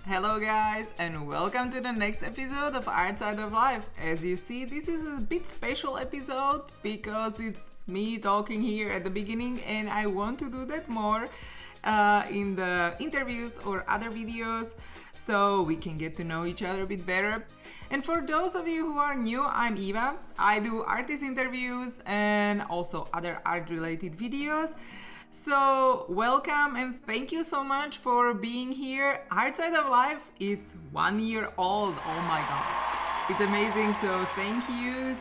Hello guys and welcome to the next episode of Art Side of Life. As you see, this is a bit special episode because it's me talking here at the beginning and I want to do that more in the interviews or other videos so we can get to know each other a bit better. And for those of you who are new, I'm Eva. I do artist interviews and also other art related videos. So welcome and thank you so much for being here. Art Side of Life is 1 year old. Oh my god, it's amazing. So thank you.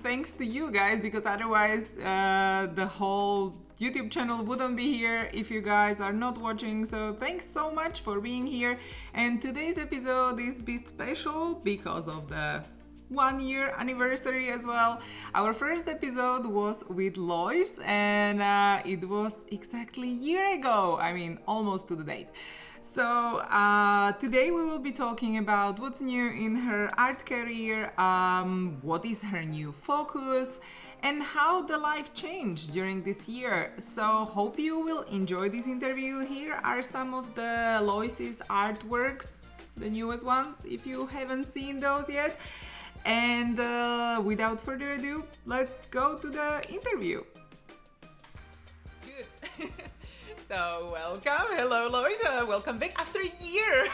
Thanks to you guys, because otherwise the whole YouTube channel wouldn't be here if you guys are not watching. So thanks so much for being here. And today's episode is a bit special because of the 1 year anniversary as well. Our first episode was with Lois and it was exactly a year ago. Almost to the date. So today we will be talking about what's new in her art career, what is her new focus, and how the life changed during this year. So hope you will enjoy this interview. Here are some of the Lois's artworks, the newest ones, if you haven't seen those yet. And without further ado, let's go to the interview. Good. So welcome. Hello, Loisa. Welcome back after a year.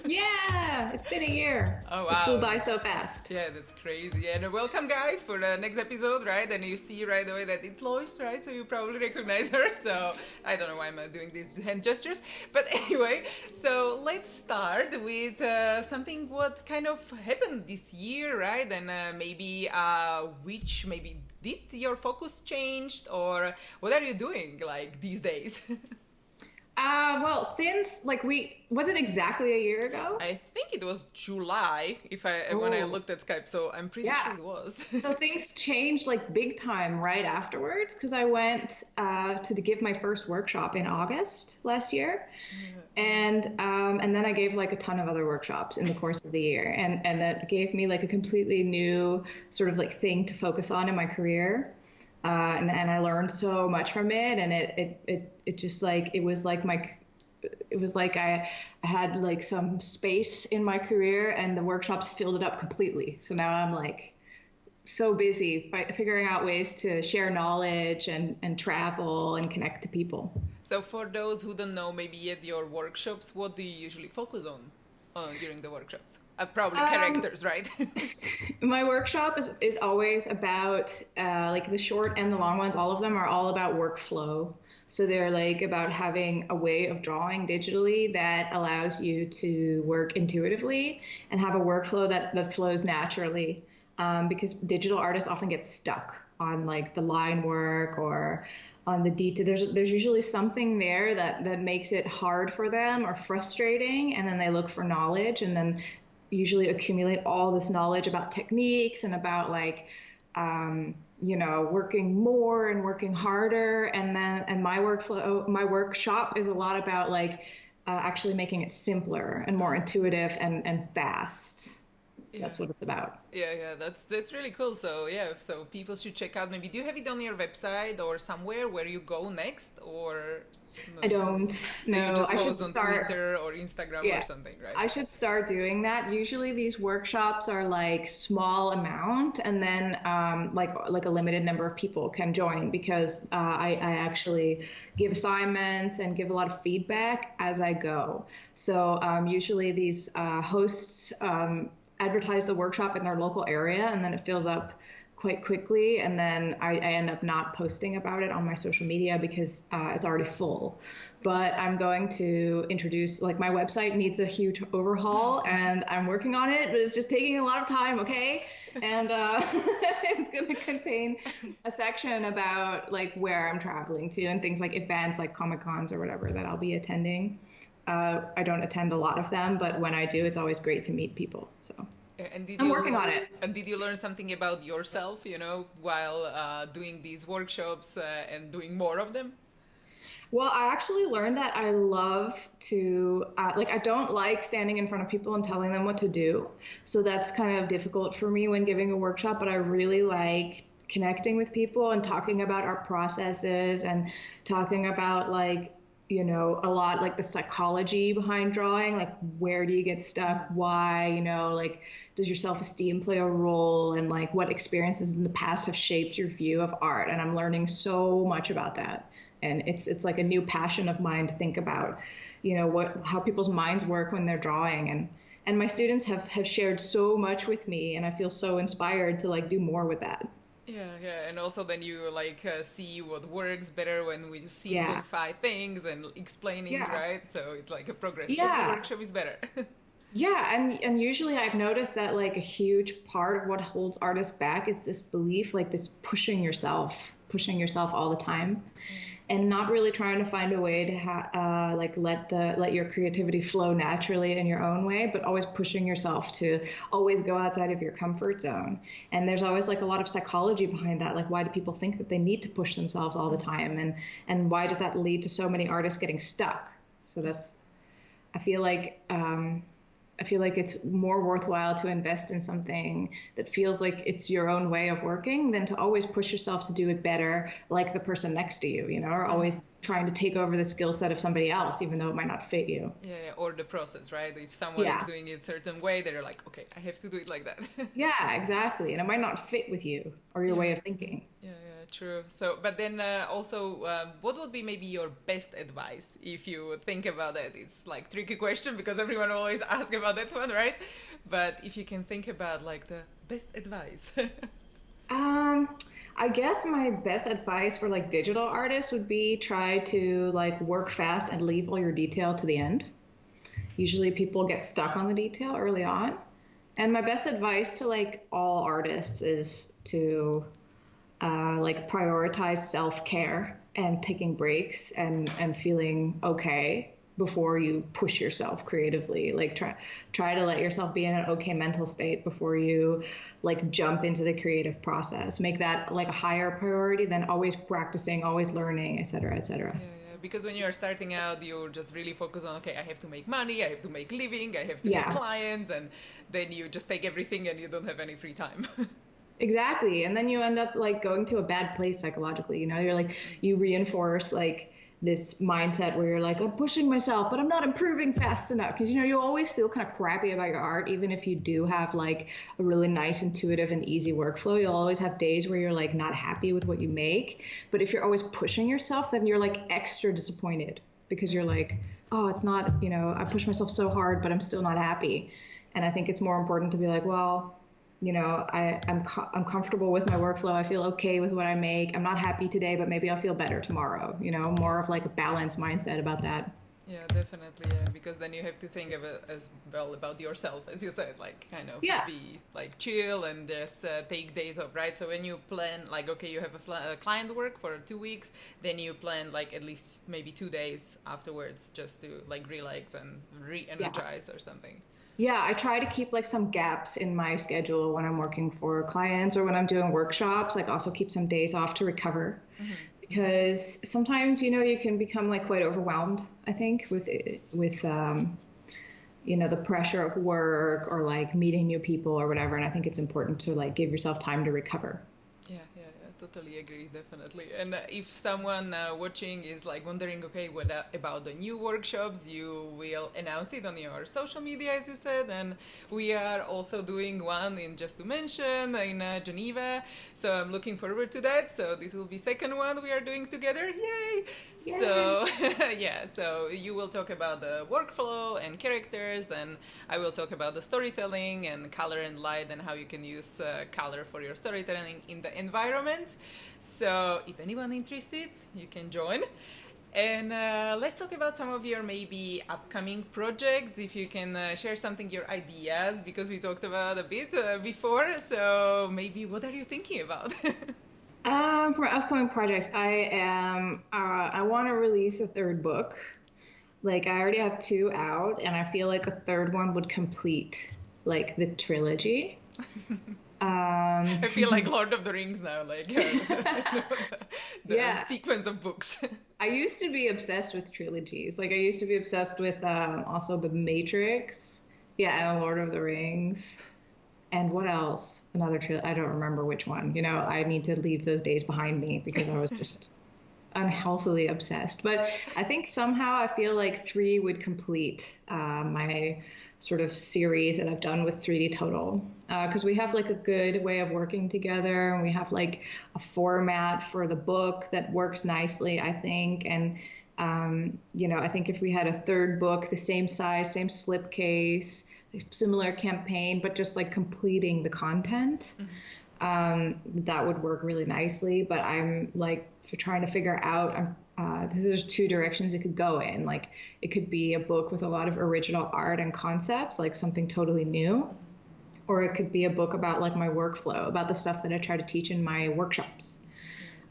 Yeah, it's been a year. Oh, wow. It flew by so fast. Yeah, that's crazy. And welcome, guys, for the next episode, right? And you see right away that it's Lois, right? So you probably recognize her. So I don't know why I'm doing these hand gestures. But anyway, so let's start with something what kind of happened this year, right? And maybe did your focus changed, or what are you doing like these days? Well, since was it exactly a year ago? I think it was July when I looked at Skype, so I'm pretty sure it was. So things changed like big time right afterwards, because I went to give my first workshop in August last year, and then I gave like a ton of other workshops in the course of the year, and that gave me like a completely new sort of like thing to focus on in my career. And I learned so much from it, and it just like it was like I had like some space in my career, and the workshops filled it up completely. So now I'm like so busy figuring out ways to share knowledge and travel and connect to people. So for those who don't know, maybe at your workshops, what do you usually focus on during the workshops? Probably characters, right? My workshop is always about like the short and the long ones. All of them are all about workflow. So they're like about having a way of drawing digitally that allows you to work intuitively and have a workflow that flows naturally. Because digital artists often get stuck on like the line work or on the detail. There's usually something there that makes it hard for them or frustrating, and then they look for knowledge and then usually accumulate all this knowledge about techniques and about like working more and working harder, and my workshop is a lot about like actually making it simpler and more intuitive and fast. Yeah. That's what it's about. Yeah, that's really cool. So so people should check out. Maybe do you have it on your website or somewhere where you go next, or no? I don't. So no, you just I should post on start Twitter or Instagram or something, right? I should start doing that. Usually these workshops are like small amount, and then like a limited number of people can join, because I actually give assignments and give a lot of feedback as I go. So usually these hosts advertise the workshop in their local area, and then it fills up quite quickly, and then I end up not posting about it on my social media because it's already full. But I'm going to introduce, like, my website needs a huge overhaul, and I'm working on it, but it's just taking a lot of time, okay? And it's going to contain a section about like where I'm traveling to and things like events like Comic-Cons or whatever that I'll be attending. I don't attend a lot of them, but when I do, it's always great to meet people. So I'm working on it. And did you learn something about yourself, while doing these workshops and doing more of them? Well, I actually learned that I love to, I don't like standing in front of people and telling them what to do. So that's kind of difficult for me when giving a workshop, but I really like connecting with people and talking about our processes and talking about like a lot like the psychology behind drawing, like where do you get stuck, why, like does your self-esteem play a role, and like what experiences in the past have shaped your view of art. And I'm learning so much about that. And it's like a new passion of mine to think about, how people's minds work when they're drawing. And my students have shared so much with me, and I feel so inspired to like do more with that. Yeah, and also then you like see what works better when we simplify things and explaining, right? So it's like a progress. Every workshop is better. Yeah, and usually I've noticed that like a huge part of what holds artists back is this belief, like this pushing yourself all the time, and not really trying to find a way to like let your creativity flow naturally in your own way, but always pushing yourself to always go outside of your comfort zone. And there's always like a lot of psychology behind that. Like, why do people think that they need to push themselves all the time? And why does that lead to so many artists getting stuck? So I feel like it's more worthwhile to invest in something that feels like it's your own way of working than to always push yourself to do it better, like the person next to you, or always trying to take over the skill set of somebody else, even though it might not fit you. Yeah, or the process, right? If someone is doing it a certain way, they're like, okay, I have to do it like that. Yeah, exactly. And it might not fit with you or your way of thinking. Yeah, true. So, but then also, what would be maybe your best advice if you think about it? It's like tricky question because everyone always asks about that one, right? But if you can think about like the best advice. I guess my best advice for like digital artists would be try to like work fast and leave all your detail to the end. Usually people get stuck on the detail early on. And my best advice to like all artists is to like prioritize self-care and taking breaks and feeling okay before you push yourself creatively. Like try to let yourself be in an okay mental state before you like jump into the creative process. Make that like a higher priority than always practicing, always learning, et cetera, et cetera. Yeah, because when you're starting out, you just really focus on, okay, I have to make money, I have to make living, I have to get clients, and then you just take everything and you don't have any free time. Exactly. And then you end up like going to a bad place psychologically. You're like, you reinforce like this mindset where you're like, I'm pushing myself, but I'm not improving fast enough. Because, you always feel kind of crappy about your art, even if you do have like a really nice, intuitive and easy workflow. You'll always have days where you're like not happy with what you make. But if you're always pushing yourself, then you're like extra disappointed because you're like, oh, it's not, I push myself so hard, but I'm still not happy. And I think it's more important to be like, well, I'm comfortable with my workflow. I feel okay with what I make. I'm not happy today, but maybe I'll feel better tomorrow. More of like a balanced mindset about that. Yeah, definitely. Yeah, because then you have to think of it as well about yourself, as you said, like kind of be like chill and just take days off, right? So when you plan, like, okay, you have a client work for 2 weeks, then you plan like at least maybe 2 days afterwards just to like relax and re-energize or something. Yeah, I try to keep like some gaps in my schedule when I'm working for clients or when I'm doing workshops, like also keep some days off to recover. Mm-hmm. Because sometimes, you can become like quite overwhelmed, I think, with the pressure of work or like meeting new people or whatever. And I think it's important to like give yourself time to recover. Yeah, totally agree, definitely. And if someone watching is like wondering, okay, what about the new workshops, you will announce it on your social media, as you said. And we are also doing one in Just to Mention in Geneva. So I'm looking forward to that. So this will be second one we are doing together. Yay! So so you will talk about the workflow and characters, and I will talk about the storytelling and color and light and how you can use color for your storytelling in the environment. So if anyone interested, you can join. And let's talk about some of your maybe upcoming projects, if you can share something, your ideas, because we talked about a bit before. So maybe what are you thinking about? For upcoming projects, I want to release a third book. Like I already have 2 out, and I feel like a third one would complete like the trilogy. I feel like Lord of the Rings now, like the sequence of books. I used to be obsessed with trilogies. Like I used to be obsessed with also The Matrix, and Lord of the Rings. And what else? Another trilogy. I don't remember which one. I need to leave those days behind me because I was just unhealthily obsessed. But I think somehow I feel like 3 would complete my sort of series that I've done with 3D Total, because we have like a good way of working together, and we have like a format for the book that works nicely, I think. And I think if we had a third book, the same size, same slipcase, similar campaign, but just like completing the content, that would work really nicely. But I'm like trying to figure out, there's 2 directions it could go in. Like it could be a book with a lot of original art and concepts, like something totally new, or it could be a book about like my workflow, about the stuff that I try to teach in my workshops.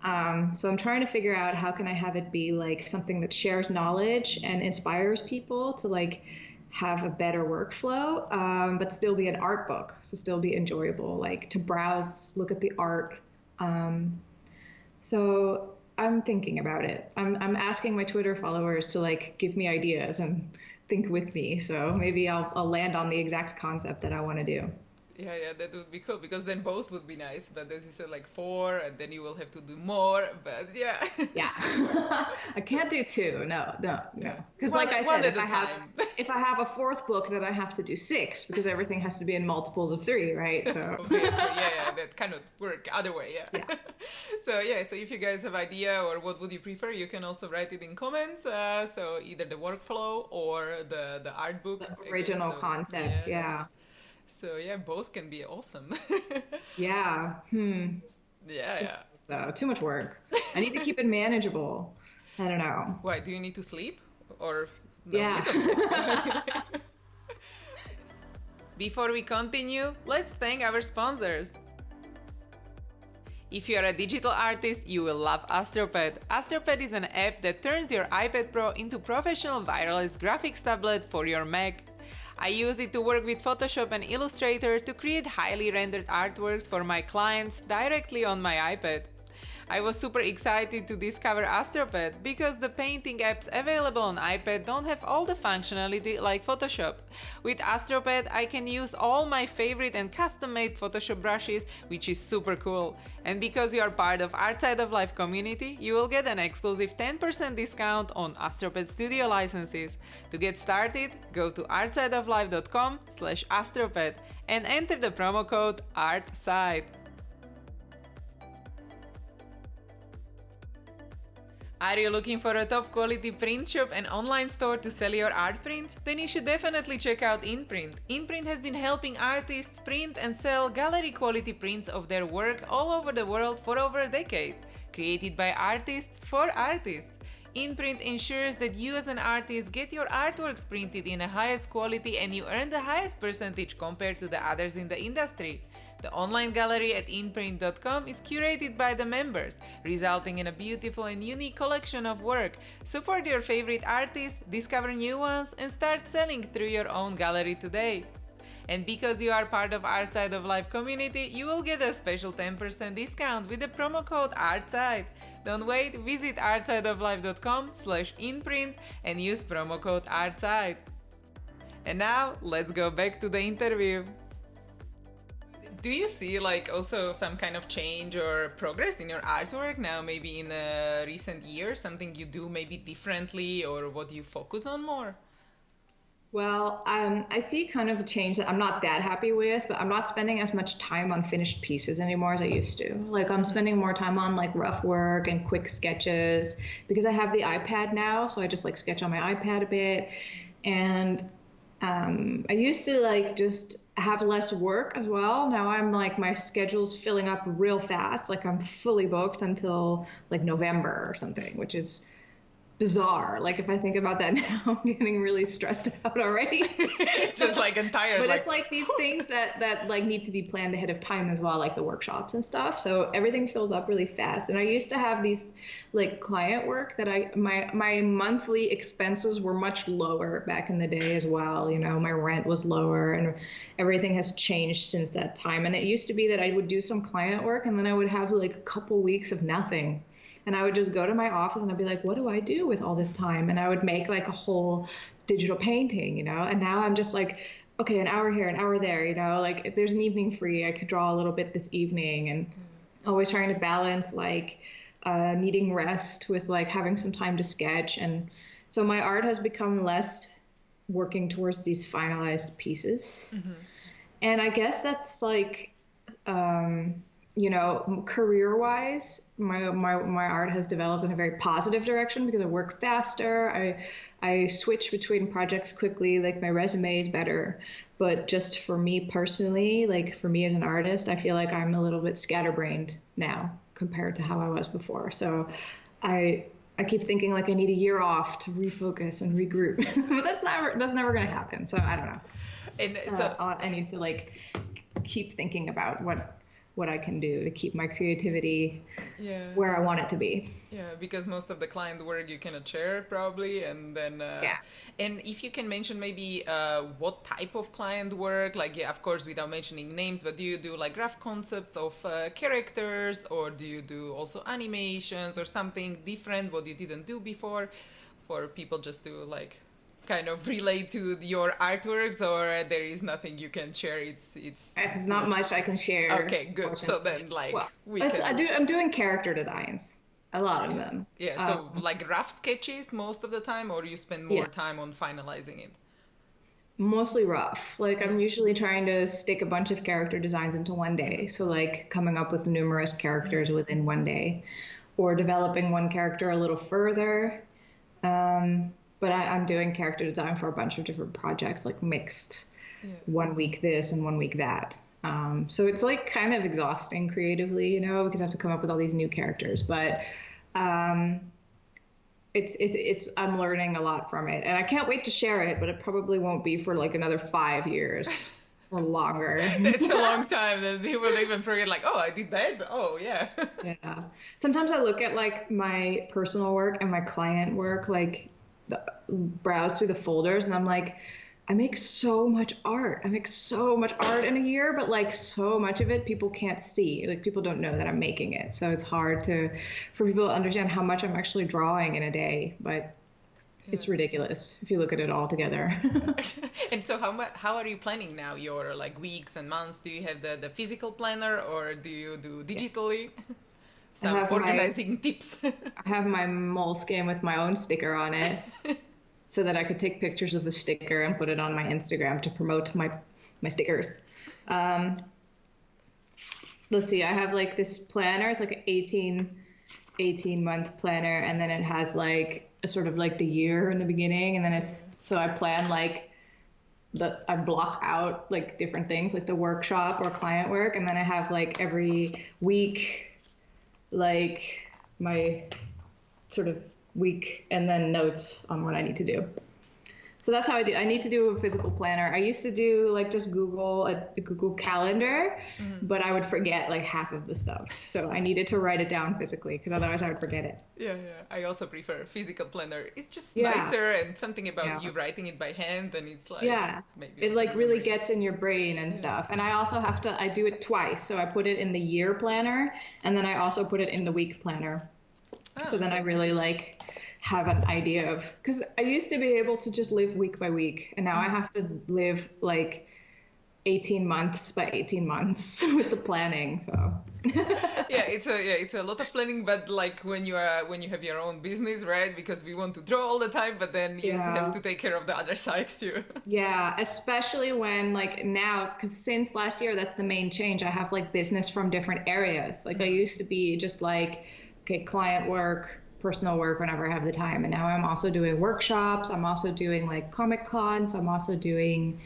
So I'm trying to figure out how can I have it be like something that shares knowledge and inspires people to like have a better workflow, but still be an art book. So still be enjoyable, like to browse, look at the art. So I'm thinking about it. I'm asking my Twitter followers to like give me ideas and think with me. So maybe I'll land on the exact concept that I want to do. Yeah, that would be cool, because then both would be nice. But as you said, like 4, and then you will have to do more. But yeah. Yeah. I can't do 2. No. Because like I said, if I have a 4th book, then I have to do 6, because everything has to be in multiples of 3, right? So yeah, that kind of work other way. Yeah. So if you guys have idea or what would you prefer, you can also write it in comments. So either the workflow or the art book, the original concept. Yeah. So both can be awesome. Yeah. Too much work. I need to keep it manageable. I don't know. Why? Do you need to sleep? Or no, yeah. Before we continue, let's thank our sponsors. If you are a digital artist, you will love Astropad. Astropad is an app that turns your iPad Pro into professional wireless graphics tablet for your Mac. I use it to work with Photoshop and Illustrator to create highly rendered artworks for my clients directly on my iPad. I was super excited to discover Astropad because the painting apps available on iPad don't have all the functionality like Photoshop. With Astropad, I can use all my favorite and custom-made Photoshop brushes, which is super cool. And because you are part of Artside of Life community, you will get an exclusive 10% discount on Astropad Studio licenses. To get started, go to artsideoflife.com/astropad and enter the promo code ARTSIDE. Are you looking for a top quality print shop and online store to sell your art prints? Then you should definitely check out InPrint. InPrint has been helping artists print and sell gallery quality prints of their work all over the world for over a decade. Created by artists for artists. InPrint ensures that you as an artist get your artworks printed in the highest quality and you earn the highest percentage compared to the others in the industry. The online gallery at inprint.com is curated by the members, resulting in a beautiful and unique collection of work. Support your favorite artists, discover new ones, and start selling through your own gallery today. And because you are part of Artside of Life community, you will get a special 10% discount with the promo code ARTSIDE. Don't wait, visit artsideoflife.com/inprint and use promo code ARTSIDE. And now, let's go back to the interview. Do you see like also some kind of change or progress in your artwork now, maybe in recent years, something you do maybe differently or what you focus on more? Well, I see kind of a change that I'm not that happy with, but I'm not spending as much time on finished pieces anymore as I used to. Like I'm spending more time on like rough work and quick sketches because I have the iPad now. So I just like sketch on my iPad a bit. And I used to like just have less work as well. Now I'm like, my schedule's filling up real fast. Like I'm fully booked until like November or something, which is bizarre. Like if I think about that now, I'm getting really stressed out already. Just like tired. But it's like these things that like need to be planned ahead of time as well, like the workshops and stuff. So everything fills up really fast. And I used to have these like client work that my monthly expenses were much lower back in the day as well. You know, my rent was lower and everything has changed since that time. And it used to be that I would do some client work and then I would have like a couple weeks of nothing. And I would just go to my office and I'd be like, what do I do with all this time? And I would make like a whole digital painting, you know? And now I'm just like, okay, an hour here, an hour there, you know? Like if there's an evening free, I could draw a little bit this evening, and always trying to balance like needing rest, with like having some time to sketch. And so my art has become less working towards these finalized pieces. And I guess that's like, career-wise, my art has developed in a very positive direction because I work faster. I switch between projects quickly. Like my resume is better. But just for me personally, like for me as an artist, I feel like I'm a little bit scatterbrained now compared to how I was before. So I keep thinking like I need a year off to refocus and regroup. But that's never going to happen. So I don't know. And so I need to like keep thinking about what I can do to keep my creativity where I want it to be. Yeah, because most of the client work you cannot share probably, and then and if you can mention maybe what type of client work, like of course without mentioning names, but do you do like rough concepts of characters, or do you do also animations or something different what you didn't do before, for people just to like kind of relate to your artworks, or there is nothing you can share? It's not much I can share. Okay, good. So then like I'm doing character designs, a lot of them. Yeah, so like rough sketches most of the time, or you spend more time on finalizing it? Mostly rough. Like I'm usually trying to stick a bunch of character designs into one day. So like coming up with numerous characters within one day, or developing one character a little further. But I'm doing character design for a bunch of different projects, like mixed, 1 week this and 1 week that. So it's like kind of exhausting creatively, because I have to come up with all these new characters. But it's I'm learning a lot from it, and I can't wait to share it. But it probably won't be for like another 5 years or longer. It's a long time. Then he will even forget, like, oh, I did that. Oh, yeah. Yeah. Sometimes I look at like my personal work and my client work, like browse through the folders, and I'm like, I make so much art. I make so much art in a year, but like so much of it people can't see. Like people don't know that I'm making it. So it's hard for people to understand how much I'm actually drawing in a day, but it's ridiculous if you look at it all together. And so how are you planning now your like weeks and months? Do you have the physical planner, or do you do digitally? Yes. Some organizing tips. I have my Moleskine with my own sticker on it, so that I could take pictures of the sticker and put it on my Instagram to promote my stickers. Let's see, I have like this planner. It's like an 18-month planner, and then it has like a sort of like the year in the beginning, and then so I plan like I block out like different things, like the workshop or client work, and then I have like every week like my sort of week and then notes on what I need to do. So that's how I do. I need to do a physical planner. I used to do like just a Google Calendar, but I would forget like half of the stuff. So I needed to write it down physically, because otherwise I would forget it. Yeah. I also prefer physical planner. It's just nicer, and something about you writing it by hand, and it's like maybe it like really gets in your brain and stuff. And I also I do it twice. So I put it in the year planner, and then I also put it in the week planner. So then I really like have an idea of, because I used to be able to just live week by week, and now I have to live like 18 months by 18 months with the planning. So it's a lot of planning, but like when you have your own business, right? Because we want to draw all the time, but then you have to take care of the other side too. Yeah, especially when like now, because since last year, that's the main change. I have like business from different areas. Like I used to be just like, okay, client work, personal work whenever I have the time. And now I'm also doing workshops. I'm also doing like Comic Cons. I'm also doing,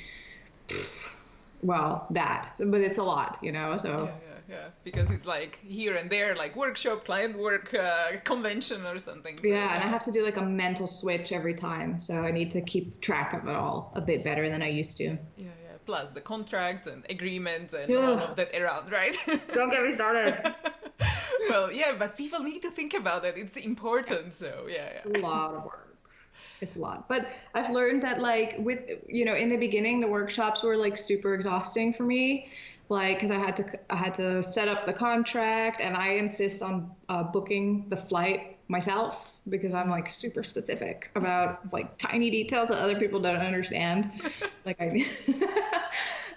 that, but it's a lot, so. Yeah. Because it's like here and there, like workshop, client work, convention or something. So, and I have to do like a mental switch every time. So I need to keep track of it all a bit better than I used to. Yeah. Plus the contracts and agreements and all of that around, right? Don't get me started. Well, but people need to think about it. It's important. Yes. So, It's a lot of work. It's a lot. But I've learned that, like, with, in the beginning, the workshops were, like, super exhausting for me. Like, because I had to set up the contract, and I insist on booking the flight myself, because I'm, like, super specific about, like, tiny details that other people don't understand. Like, I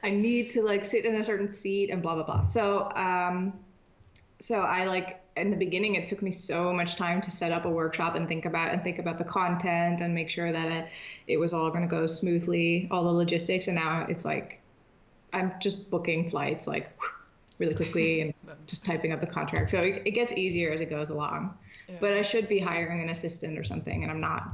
need to, like, sit in a certain seat and blah, blah, blah. So I like in the beginning, it took me so much time to set up a workshop and think about the content and make sure that it was all going to go smoothly, all the logistics. And now it's like I'm just booking flights like really quickly and just typing up the contract. So it gets easier as it goes along. Yeah. But I should be hiring an assistant or something, and I'm not.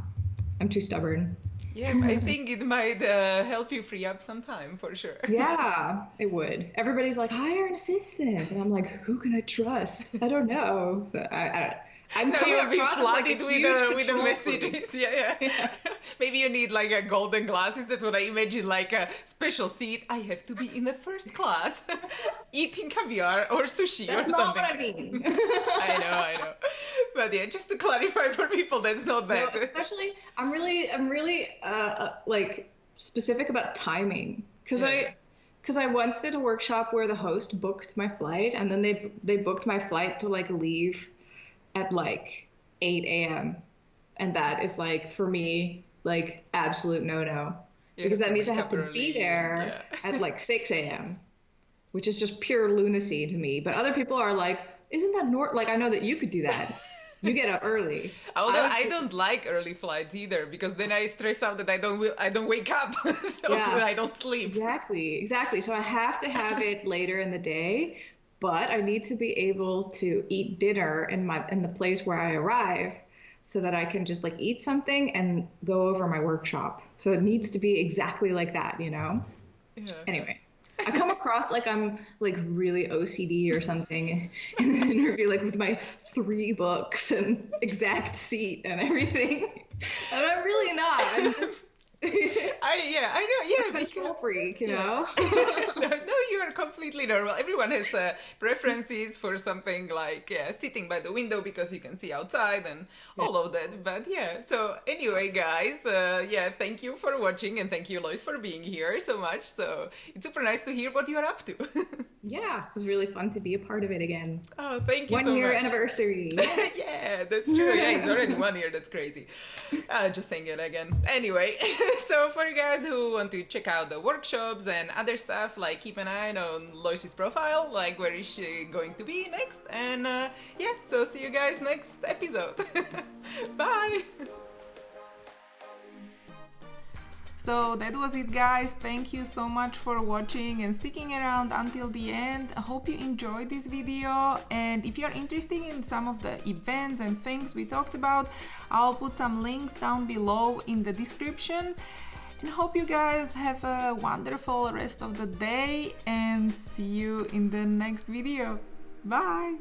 I'm too stubborn. Yeah, I think it might help you free up some time for sure. Yeah, it would. Everybody's like, hire an assistant. And I'm like, who can I trust? I don't know. I'm no, you'll be flooded with the messages. Yeah. Maybe you need like a golden glasses. That's what I imagine, like a special seat. I have to be in the first class, eating caviar or sushi or something. That's not what I mean. I know. But yeah, just to clarify for people, that's not that. No, especially, I'm really like specific about timing because I once did a workshop where the host booked my flight, and then they booked my flight to like leave at like 8 a.m. And that is like, for me, like absolute no-no. Because that means I have to be there at like 6 a.m., which is just pure lunacy to me. But other people are like, isn't that like, I know that you could do that. You get up early. Although I don't like early flights either, because then I stress out that I don't wake up, so I don't sleep. Exactly. So I have to have it later in the day, but I need to be able to eat dinner in the place where I arrive, so that I can just like eat something and go over my workshop. So it needs to be exactly like that, you know? Yeah. Anyway. I come across like I'm like really OCD or something in this interview, like with my 3 books and exact seat and everything. And I'm really not. I'm just I know. Yeah, control freak, you know. No, you are completely normal. Everyone has preferences for something like sitting by the window because you can see outside and all of that. But yeah. So anyway, guys, thank you for watching, and thank you, Lois, for being here so much. So it's super nice to hear what you are up to. Yeah, it was really fun to be a part of it again. Oh, thank you so much. 1 year anniversary. Yeah, that's true. Yeah, it's already 1 year. That's crazy. Just saying it again. Anyway, so for you guys who want to check out the workshops and other stuff, like keep an eye on Lois's profile, like where is she going to be next. And so see you guys next episode. Bye. So that was it, guys. Thank you so much for watching and sticking around until the end. I hope you enjoyed this video, and if you're interested in some of the events and things we talked about, I'll put some links down below in the description. And hope you guys have a wonderful rest of the day, and see you in the next video. Bye!